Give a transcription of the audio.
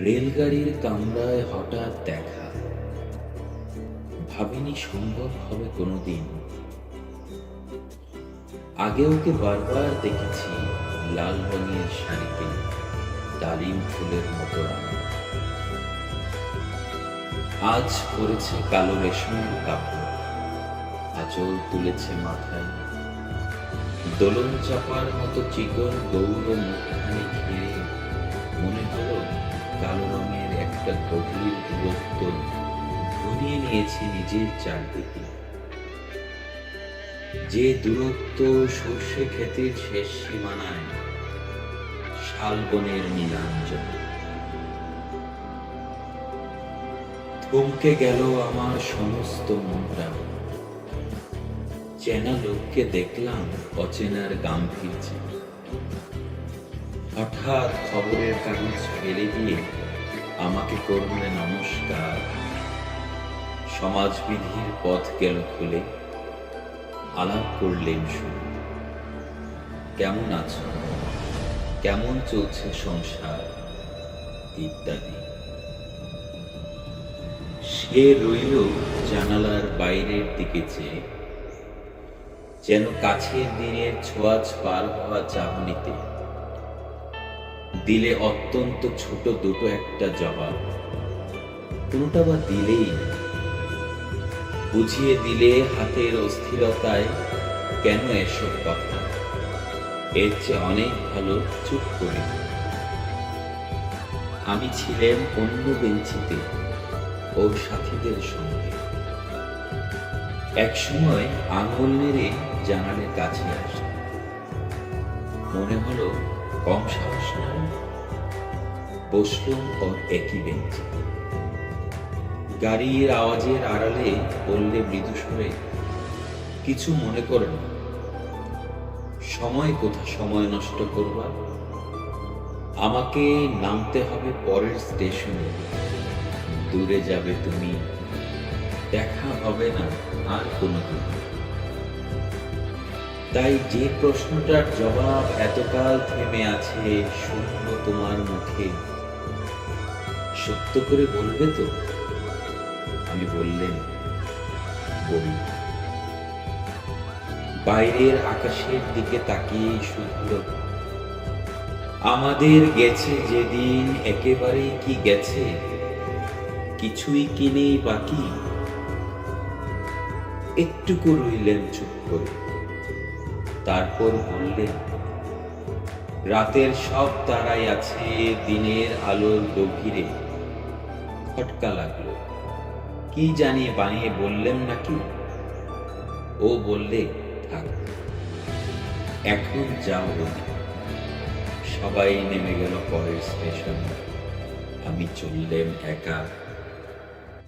রেলগাড়ির কামরায় হঠাৎ দেখা, ভাবিনি সম্ভব হবে কোনোদিন। আগে ওকে বারবার দেখেছি লাল রঙের শাড়িতে ডালিম ফুলের মতো রাঙা। আজ পরেছে কালো রেশমের কাপড়, আঁচল তুলেছে মাথায়, দোলন চাপার মতো চিকন গৌর মুখখানি ঘিরে মনে হলো কালো রঙের একটা গভীর দূরত্ব ঘনিয়ে নিয়েছে নিজের চারদিকে। যে দূরত্ব সর্ষে ক্ষেতের শেষ সীমানায় শালবনের নীলাঞ্জন। থমকে গেল আমার সমস্ত মনটা। চেনা লোককে দেখলাম অচেনার গাম্ভীর্যে। হঠাৎ খবরের কাগজ ফেলে দিয়ে আমাকে করলে নমস্কার। সমাজবিধির পথ গেল খুলে, আলাপ করলেন শুরু। কেমন আছো, কেমন চলছে সংসার ইত্যাদি। সে রইল জানালার বাইরের দিকে চেয়ে, যেন কাছের দিনের ছোঁয়াচ পার হওয়া চাহনিতে। দিলে অত্যন্ত ছোট দুটো একটা জবাব, কোনোটা বা দিলেই না। বুঝিয়ে দিলে হাতের অস্থিরতায় কেন এসব কথা, এর চেয়ে অনেক ভালো চুপ করে। আমি ছিলাম অন্য বেঞ্চিতে ওর সাথীদের সঙ্গে। একসময় আঙুল নেড়ে জানালের কাছে আসে, মনে হলো কম সাহস না। বসলুম ওর একই বেঞ্চে। গাড়ির আওয়াজের আড়ালে বললে মৃদু সুরে, কিছু মনে করো না। সময় কোথা সময় নষ্ট করবা। আমাকে নামতে হবে পরের স্টেশনে। দূরে যাবে তুমি, দেখা হবে না আর কোনোদিন। তাই যে প্রশ্নটার জবাব এতকাল থেমে আছে শুনবো তোমার মুখে, সত্য করে বলবে তো? আমি বললেন, বলি। বাইরের আকাশের দিকে তাকিয়ে শুনল, আমাদের গেছে যেদিন একেবারেই কি গেছে, কিছুই কি নেই বাকি। একটুকু রইলেন চুপ করে, তারপর বললেন, রাতের সব তারাই আছে দিনের আলোর গভীরে। খটকা লাগলো, কি জানি বানিয়ে বললেন নাকি। ও বললে, থাক এখন যাও বলি। সবাই নেমে গেল পরের স্টেশনে, আমি চললেম একা।